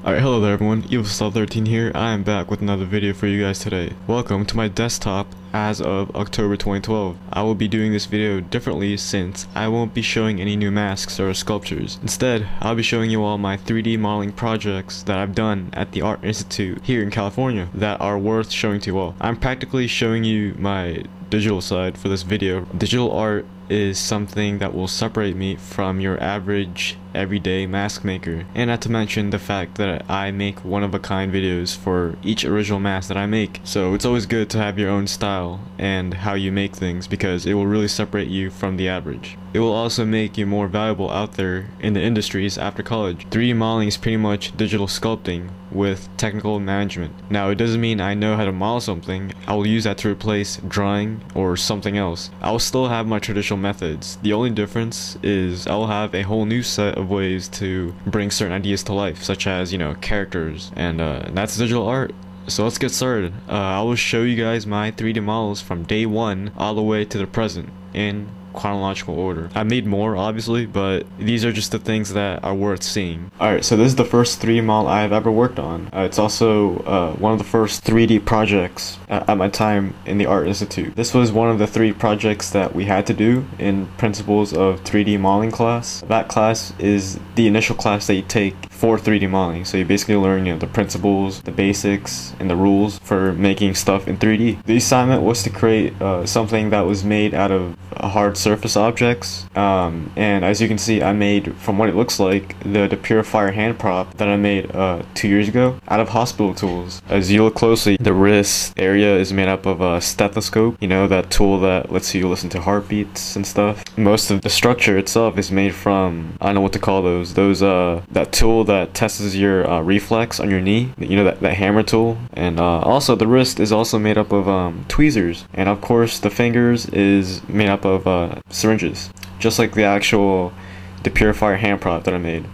Alright, hello there everyone, visualfx here. I am back with another video for you guys today. Welcome to my desktop as of October 2012. I will be doing this video differently since I won't be showing any new masks or sculptures. Instead, I'll be showing you all my 3D modeling projects that I've done at the Art Institute here in California that are worth showing to you all. I'm practically showing you my digital side for this video. Digital art is something that will separate me from your average everyday mask maker, and not to mention the fact that I make one-of-a-kind videos for each original mask that I make. So it's always good to have your own style and how you make things, because it will really separate you from the average. It will also make you more valuable out there in the industries after college. 3D modeling is pretty much digital sculpting with technical management. Now, it doesn't mean I know how to model something. I will use that to replace drawing or something else. I will still have my traditional methods. The only difference is I will have a whole new set of ways to bring certain ideas to life, such as, characters, and that's digital art. So let's get started. I will show you guys my 3D models from day one all the way to the present in chronological order. I made more, obviously, but these are just the things that are worth seeing. Alright, so this is the first 3D model I have ever worked on. It's also one of the first 3D projects at my time in the Art Institute. This was one of the 3 projects that we had to do in Principles of 3D Modeling class. That class is the initial class that you take for 3D modeling. So you basically learn, the principles, the basics, and the rules for making stuff in 3D. The assignment was to create something that was made out of hard surface objects, and as you can see, I made, from what it looks like, the purifier hand prop that I made 2 years ago out of hospital tools. As you look closely, the wrist area is made up of a stethoscope, that tool that lets you listen to heartbeats and stuff. Most of the structure itself is made from, I don't know what to call those that tool that tests your reflex on your knee, that hammer tool. And also the wrist is also made up of tweezers, and of course the fingers is made up of syringes, just like the purifier hand prop that I made.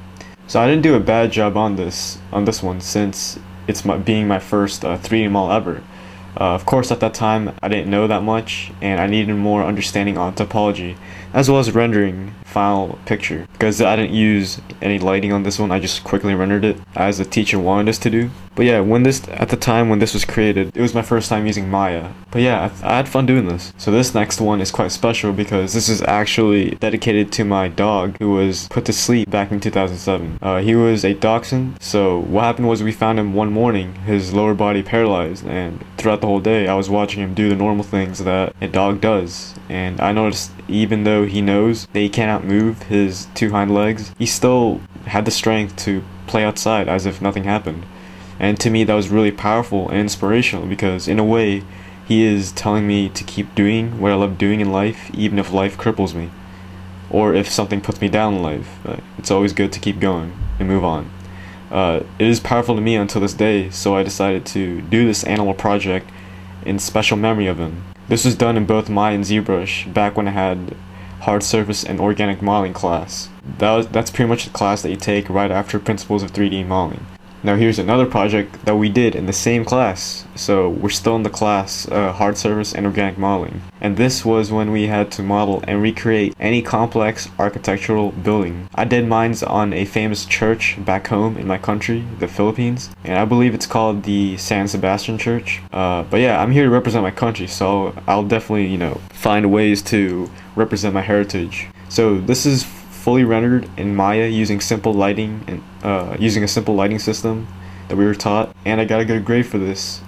So I didn't do a bad job on this one, since it's being my first 3D model ever. Of course, at that time I didn't know that much, and I needed more understanding on topology as well as rendering final picture, because I didn't use any lighting on this one. I just quickly rendered it as the teacher wanted us to do. But yeah, at the time when this was created, it was my first time using Maya. But yeah, I had fun doing this. So this next one is quite special because this is actually dedicated to my dog, who was put to sleep back in 2007. He was a dachshund. So what happened was we found him one morning, his lower body paralyzed, and throughout the whole day I was watching him do the normal things that a dog does. And I noticed, even though he knows that he cannot move his 2 hind legs, he still had the strength to play outside as if nothing happened. And to me, that was really powerful and inspirational, because in a way he is telling me to keep doing what I love doing in life, even if life cripples me, or if something puts me down in life. It's always good to keep going and move on. It is powerful to me until this day, so I decided to do this animal project in special memory of him. This was done in both Maya and ZBrush back when I had hard surface and organic modeling class. That's pretty much the class that you take right after Principles of 3D Modeling. Now here's another project that we did in the same class. So we're still in the class hard surface and organic modeling. And this was when we had to model and recreate any complex architectural building. I did mine on a famous church back home in my country, the Philippines. And I believe it's called the San Sebastian Church. But yeah, I'm here to represent my country, so I'll definitely, find ways to represent my heritage. So this is fully rendered in Maya using simple lighting and using a simple lighting system that we were taught, and I got a good grade for this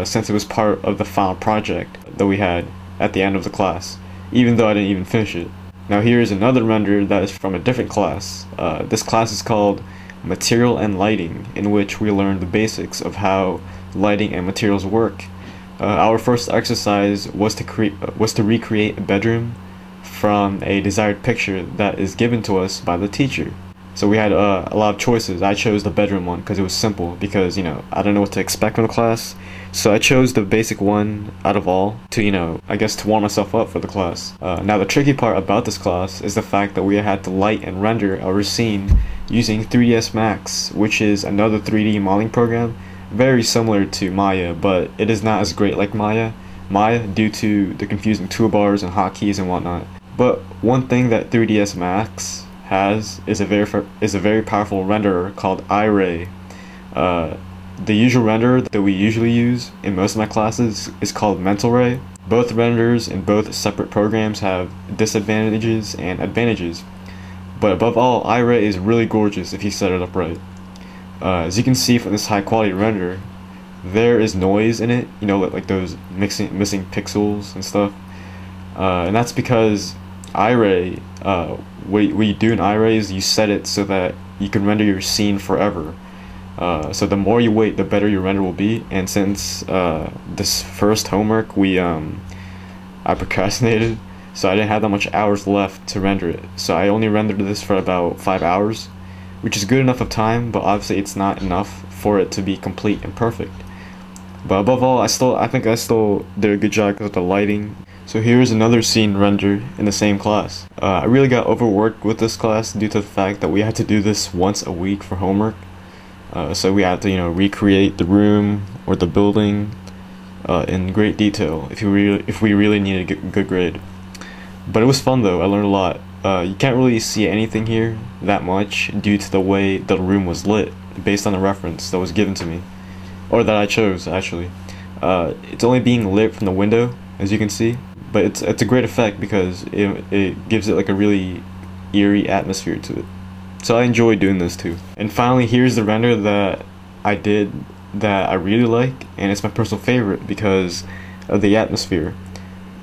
since it was part of the final project that we had at the end of the class, even though I didn't even finish it. Now here is another render that is from a different class. This class is called Material and Lighting, in which we learned the basics of how lighting and materials work. Our first exercise was to recreate a bedroom from a desired picture that is given to us by the teacher. So we had a lot of choices. I chose the bedroom one because it was simple, because I don't know what to expect from the class, so I chose the basic one out of all to I guess to warm myself up for the class. Now the tricky part about this class is the fact that we had to light and render our scene using 3ds Max, which is another 3D modeling program very similar to Maya, but it is not as great like Maya due to the confusing toolbars and hotkeys and whatnot. But one thing that 3ds Max is a very powerful renderer called iRay. The usual renderer that we usually use in most of my classes is called Mental Ray. Both renderers in both separate programs have disadvantages and advantages, but above all, iRay is really gorgeous if you set it up right. As you can see from this high quality render, there is noise in it, you know, like those missing pixels and stuff, and that's because iRay, what you do in iRay is you set it so that you can render your scene forever. So the more you wait, the better your render will be. And since this first homework I procrastinated, so I didn't have that much hours left to render it. So I only rendered this for about 5 hours, which is good enough of time, but obviously it's not enough for it to be complete and perfect. But above all, I think I still did a good job with the lighting. So here's another scene rendered in the same class. I really got overworked with this class due to the fact that we had to do this once a week for homework. So we had to, you know, recreate the room or the building in great detail if we really needed a good grade. But it was fun though. I learned a lot. You can't really see anything here that much due to the way the room was lit based on the reference that was given to me, or that I chose actually. It's only being lit from the window, as you can see, but it's a great effect because it gives it like a really eerie atmosphere to it. So I enjoy doing this too. And finally, here's the render that I did that I really like, and it's my personal favorite because of the atmosphere.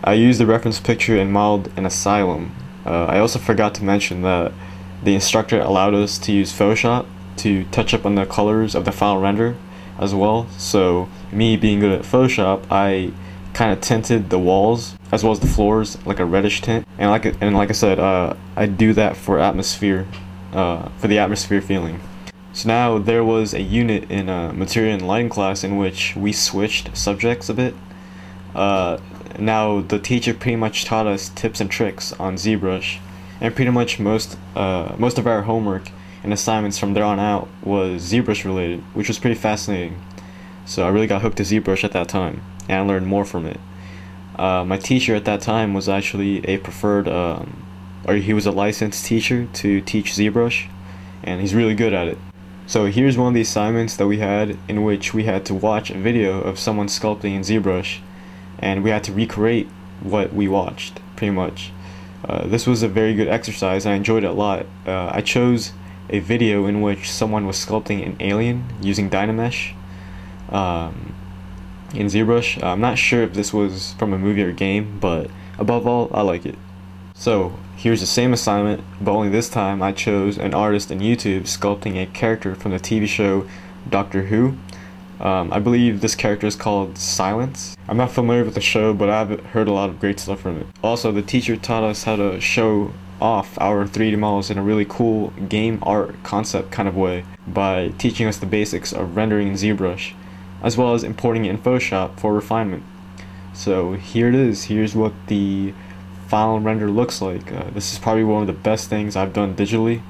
I used the reference picture and modeled an asylum. I also forgot to mention that the instructor allowed us to use Photoshop to touch up on the colors of the final render as well. So me being good at Photoshop, I kind of tinted the walls as well as the floors like a reddish tint. And like I said, I do that for atmosphere. For the atmosphere feeling. So now there was a unit in material and lighting class in which we switched subjects a bit. Now the teacher pretty much taught us tips and tricks on ZBrush, and pretty much most of our homework and assignments from there on out was ZBrush related, which was pretty fascinating. So I really got hooked to ZBrush at that time, and I learned more from it. My teacher at that time was actually a preferred or he was a licensed teacher to teach ZBrush, and he's really good at it. So here's one of the assignments that we had, in which we had to watch a video of someone sculpting in ZBrush, and we had to recreate what we watched, pretty much. This was a very good exercise. I enjoyed it a lot. I chose a video in which someone was sculpting an alien using Dynamesh in ZBrush. I'm not sure if this was from a movie or game, but above all, I like it. So here's the same assignment, but only this time I chose an artist on YouTube sculpting a character from the TV show Doctor Who. I believe this character is called Silence. I'm not familiar with the show, but I've heard a lot of great stuff from it. Also, the teacher taught us how to show off our 3D models in a really cool game art concept kind of way by teaching us the basics of rendering in ZBrush, as well as importing it in Photoshop for refinement. So here it is. Here's what the final render looks like. This is probably one of the best things I've done digitally,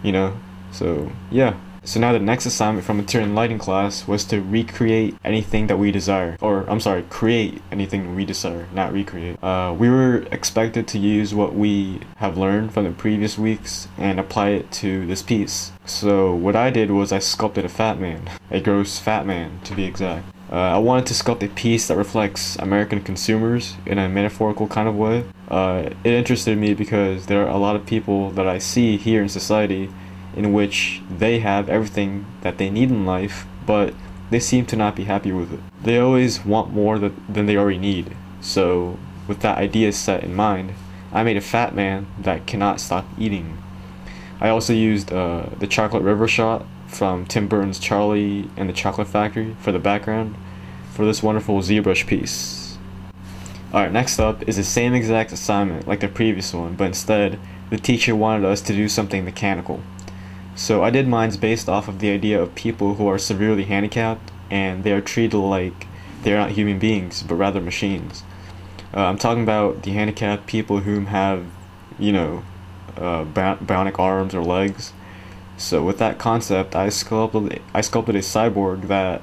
you know, so yeah. So now the next assignment from material and lighting class was to recreate anything that we desire, or I'm sorry, create anything we desire, not recreate. We were expected to use what we have learned from the previous weeks and apply it to this piece. So what I did was I sculpted a fat man, a gross fat man to be exact. I wanted to sculpt a piece that reflects American consumers in a metaphorical kind of way. It interested me because there are a lot of people that I see here in society in which they have everything that they need in life, but they seem to not be happy with it. They always want more than they already need. So with that idea set in mind, I made a fat man that cannot stop eating. I also used the chocolate river shot from Tim Burton's Charlie and the Chocolate Factory for the background for this wonderful ZBrush piece. Alright, next up is the same exact assignment like the previous one, but instead the teacher wanted us to do something mechanical. So I did mine based off of the idea of people who are severely handicapped and they are treated like they are not human beings but rather machines. I'm talking about the handicapped people who have, you know, bionic arms or legs. So with that concept, I sculpted a cyborg that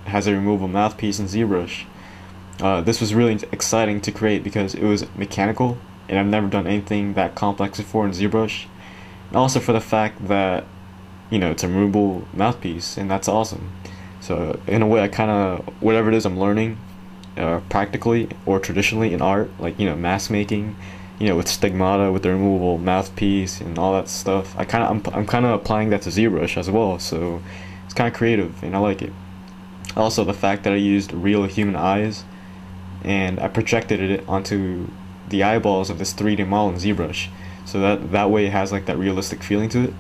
has a removable mouthpiece in ZBrush. This was really exciting to create because it was mechanical, and I've never done anything that complex before in ZBrush. and also for the fact that, you know, it's a removable mouthpiece, and that's awesome. So in a way, I kind of, whatever it is I'm learning, practically or traditionally in art, like, you know, mask making, you know, with stigmata, with the removable mouthpiece and all that stuff, I'm kind of applying that to ZBrush as well. So it's kind of creative, and I like it. Also, the fact that I used real human eyes and I projected it onto the eyeballs of this 3D model in ZBrush, so that way it has like that realistic feeling to it.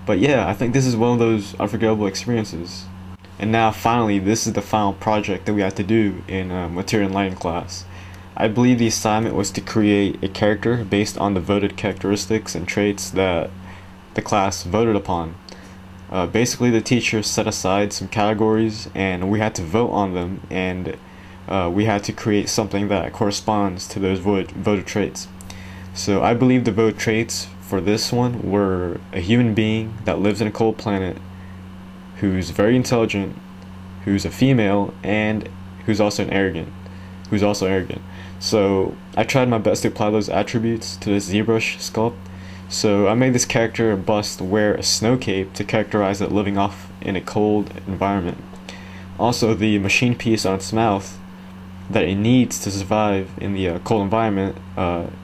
But yeah, I think this is one of those unforgettable experiences. And now finally, this is the final project that we had to do in material and lighting class. I believe the assignment was to create a character based on the voted characteristics and traits that the class voted upon. Basically, the teacher set aside some categories and we had to vote on them, and we had to create something that corresponds to those voted traits. So I believe the voted traits for this one were a human being that lives in a cold planet, who's very intelligent, who's a female, and who's also arrogant. So I tried my best to apply those attributes to this ZBrush sculpt. So I made this character bust wear a snow cape to characterize it living off in a cold environment. Also, the machine piece on its mouth that it needs to survive in the cold environment,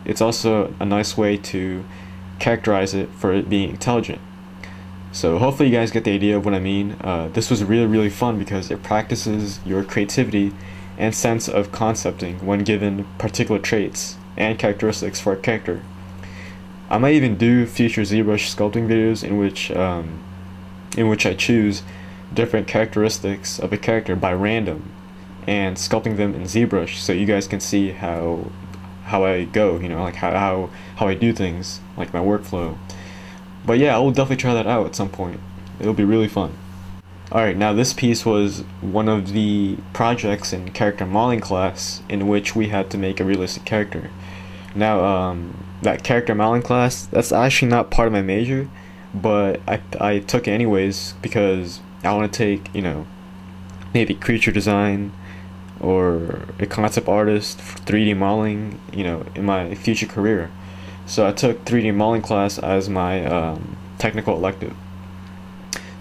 it's also a nice way to characterize it for it being intelligent. So hopefully you guys get the idea of what I mean. This was really fun because it practices your creativity and sense of concepting when given particular traits and characteristics for a character. I might even do future ZBrush sculpting videos in which I choose different characteristics of a character by random and sculpting them in ZBrush, so you guys can see how I go, you know, like how I do things, like my workflow. But yeah, I will definitely try that out at some point. It'll be really fun. Alright, now this piece was one of the projects in character modeling class in which we had to make a realistic character. Now, that character modeling class, that's actually not part of my major, but I took it anyways because I want to take, you know, maybe creature design or a concept artist for 3D modeling, you know, in my future career. So I took 3D modeling class as my technical elective.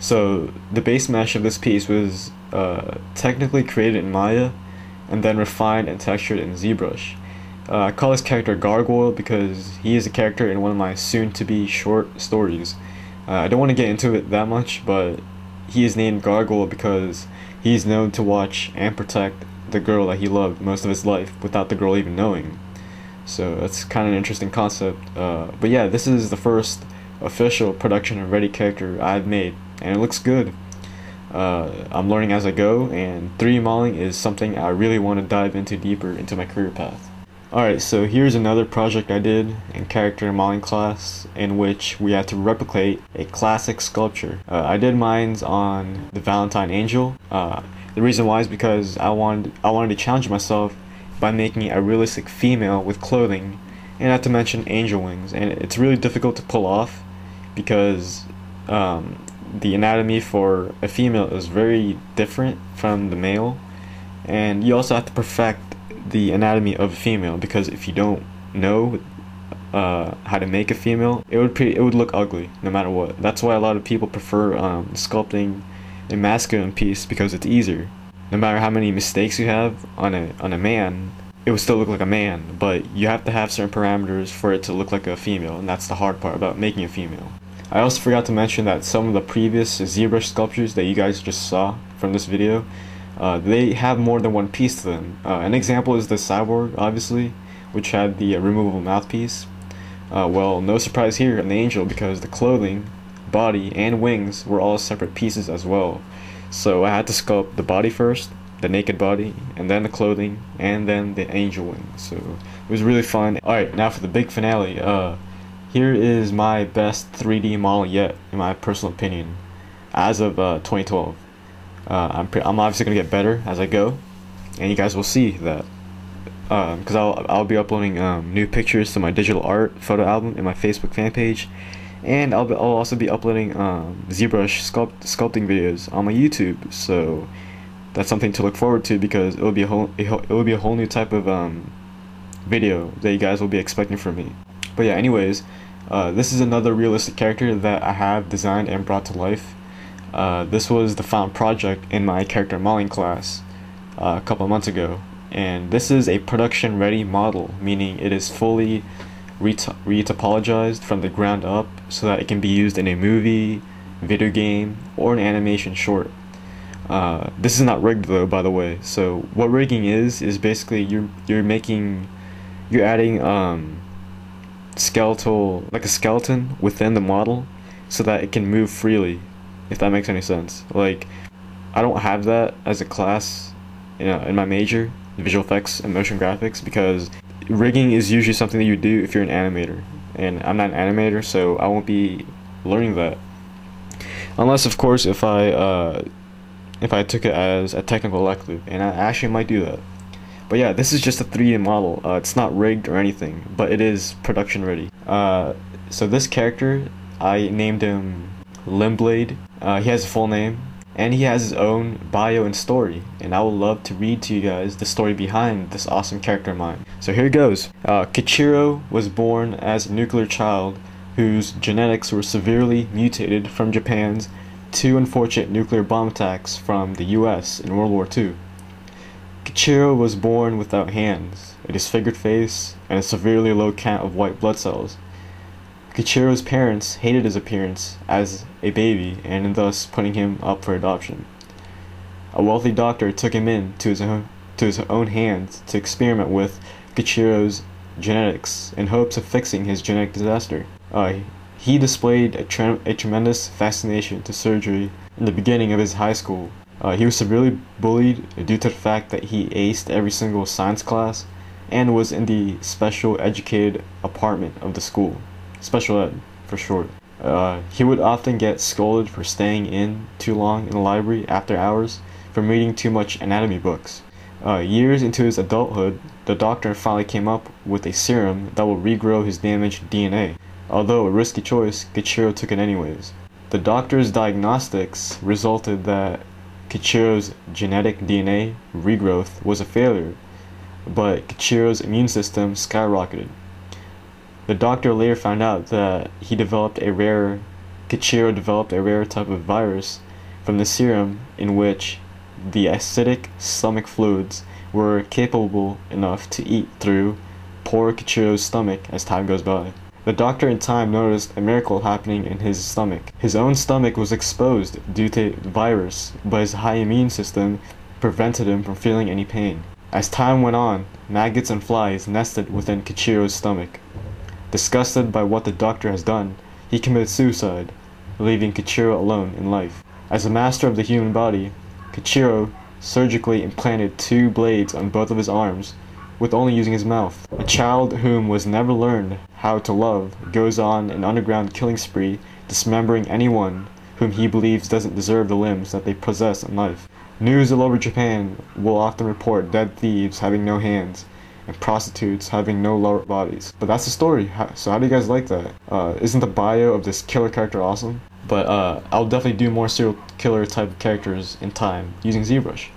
So the base mesh of this piece was technically created in Maya and then refined and textured in ZBrush. I call this character Gargoyle because he is a character in one of my soon-to-be short stories. I don't want to get into it that much, but he is named Gargoyle because he's known to watch and protect the girl that he loved most of his life without the girl even knowing. So that's kind of an interesting concept. But yeah, this is the first official production ready character I've made, and it looks good. I'm learning as I go, and 3D modeling is something I really want to dive into deeper into my career path. Alright, so here's another project I did in character modeling class in which we had to replicate a classic sculpture. I did mine on the Valentine Angel. The reason why is because I wanted to challenge myself by making a realistic female with clothing, and not to mention angel wings. And it's really difficult to pull off because the anatomy for a female is very different from the male, and you also have to perfect the anatomy of a female, because if you don't know how to make a female, it would look ugly no matter what. That's why a lot of people prefer sculpting a masculine piece, because it's easier. No matter how many mistakes you have on a man, it would still look like a man, but you have to have certain parameters for it to look like a female, and that's the hard part about making a female. I also forgot to mention that some of the previous ZBrush sculptures that you guys just saw from this video, they have more than one piece to them. An example is the cyborg, obviously, which had the removable mouthpiece. Well, no surprise here in the angel, because the clothing, body, and wings were all separate pieces as well. So I had to sculpt the body first, the naked body, and then the clothing, and then the angel wings. So it was really fun. Alright, now for the big finale. Here is my best 3D model yet, in my personal opinion, as of 2012. I'm obviously gonna get better as I go, and you guys will see that, because I'll be uploading new pictures to my digital art photo album in my Facebook fan page, and I'll also be uploading ZBrush sculpting videos on my YouTube. So that's something to look forward to, because it will be a whole new type of video that you guys will be expecting from me. But yeah, anyways, This is another realistic character that I have designed and brought to life. This was the final project in my character modeling class a couple of months ago, and this is a production ready model, meaning it is fully retopologized from the ground up so that it can be used in a movie, video game, or an animation short. This is not rigged though, by the way. So what rigging is basically you're adding skeletal, like a skeleton within the model so that it can move freely, if that makes any sense. Like, I don't have that as a class in my major, visual effects and motion graphics, because rigging is usually something that you do if you're an animator, and I'm not an animator, so I won't be learning that, unless of course if I took it as a technical elective, and I actually might do that. But yeah, this is just a 3D model. It's not rigged or anything, but it is production ready. So this character, I named him Limblade. He has a full name, and he has his own bio and story, and I would love to read to you guys the story behind this awesome character of mine. So here it goes. Kichiro was born as a nuclear child whose genetics were severely mutated from Japan's 2 unfortunate nuclear bomb attacks from the US in World War II. Kichiro was born without hands, a disfigured face, and a severely low count of white blood cells. Kichiro's parents hated his appearance as a baby and thus putting him up for adoption. A wealthy doctor took him in to his own hands to experiment with Kichiro's genetics in hopes of fixing his genetic disaster. He displayed a tremendous fascination to surgery in the beginning of his high school. He was severely bullied due to the fact that he aced every single science class and was in the special educated apartment of the school. Special ed, for short. He would often get scolded for staying in too long in the library after hours, from reading too much anatomy books. Years into his adulthood, the doctor finally came up with a serum that will regrow his damaged DNA. Although a risky choice, Kichiro took it anyways. The doctor's diagnostics resulted that Kichiro's genetic DNA regrowth was a failure, but Kichiro's immune system skyrocketed. The doctor later found out that Kichiro developed a rare type of virus from the serum in which the acidic stomach fluids were capable enough to eat through poor Kichiro's stomach as time goes by. The doctor in time noticed a miracle happening in his stomach. His own stomach was exposed due to the virus, but his high immune system prevented him from feeling any pain. As time went on, maggots and flies nested within Kichiro's stomach. Disgusted by what the doctor has done, he committed suicide, leaving Kichiro alone in life. As a master of the human body, Kichiro surgically implanted 2 blades on both of his arms, with only using his mouth. A child whom was never learned how to love goes on an underground killing spree, dismembering anyone whom he believes doesn't deserve the limbs that they possess in life. News all over Japan will often report dead thieves having no hands, and prostitutes having no lower bodies. But that's the story. So how do you guys like that? Isn't the bio of this killer character awesome? But I'll definitely do more serial killer type of characters in time using ZBrush.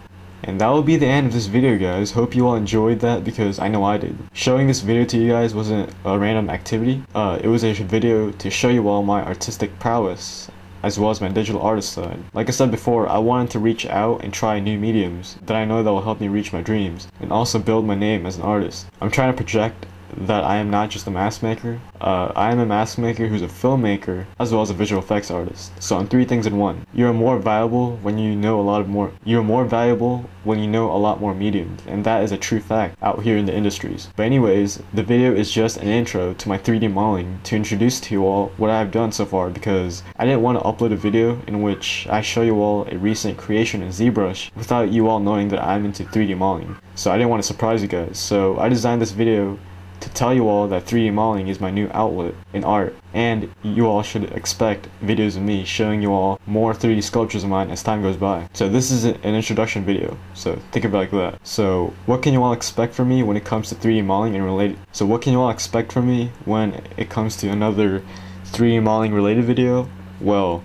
And that will be the end of this video, guys. Hope you all enjoyed that, because I know I did. Showing this video to you guys wasn't a random activity. It was a video to show you all my artistic prowess, as well as my digital artist side. Like I said before, I wanted to reach out and try new mediums that I know that will help me reach my dreams, and also build my name as an artist. I'm trying to project that I am not just a mask maker. I am a mask maker who's a filmmaker as well as a visual effects artist. So I'm 3 things in one. You are more valuable when you know a lot more mediums, and that is a true fact out here in the industries. But anyways, the video is just an intro to my 3D modeling to introduce to you all what I've done so far, because I didn't want to upload a video in which I show you all a recent creation in ZBrush without you all knowing that I'm into 3D modeling. So I didn't want to surprise you guys. So I designed this video to tell you all that 3D modeling is my new outlet in art, and you all should expect videos of me showing you all more 3D sculptures of mine as time goes by. So this is an introduction video, so think of it like that. So what can you all expect from me when it comes to 3D modeling and related? So what can you all expect from me when it comes to another 3D modeling related video? Well,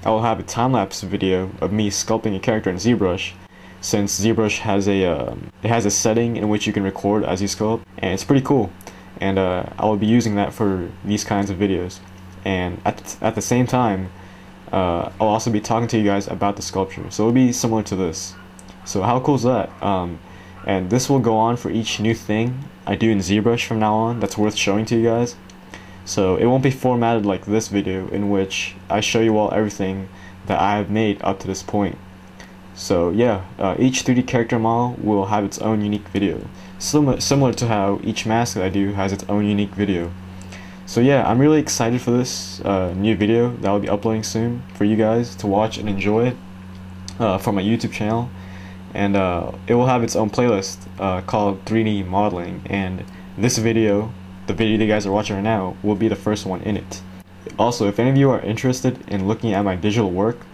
I will have a time-lapse video of me sculpting a character in ZBrush, since ZBrush has a setting in which you can record as you sculpt, and it's pretty cool. and I will be using that for these kinds of videos. And at the same time, I'll also be talking to you guys about the sculpture, so it'll be similar to this. So how cool is that? And this will go on for each new thing I do in ZBrush from now on that's worth showing to you guys. So it won't be formatted like this video, in which I show you all everything that I have made up to this point. So yeah, each 3D character model will have its own unique video, similar to how each mask that I do has its own unique video. So yeah, I'm really excited for this new video that I'll be uploading soon for you guys to watch and enjoy from my YouTube channel. And it will have its own playlist called 3D modeling, and this video, the video you guys are watching right now, will be the first one in it. Also, if any of you are interested in looking at my digital work,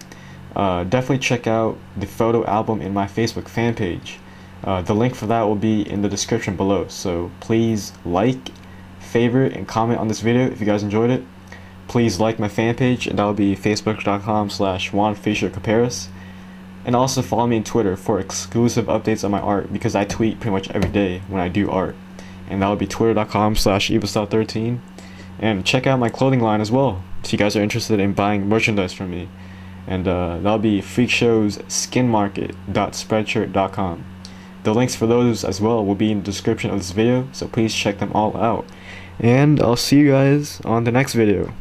definitely check out the photo album in my Facebook fan page. The link for that will be in the description below, so please like, favorite, and comment on this video if you guys enjoyed it. Please like my fan page, and that will be facebook.com/JuanFacialCaparas. And also follow me on Twitter for exclusive updates on my art, because I tweet pretty much every day when I do art. And that will be twitter.com/evastyle13. And check out my clothing line as well, if you guys are interested in buying merchandise from me. And that'll be freakshowsskinmarket.spreadshirt.com. The links for those as well will be in the description of this video, so please check them all out. And I'll see you guys on the next video.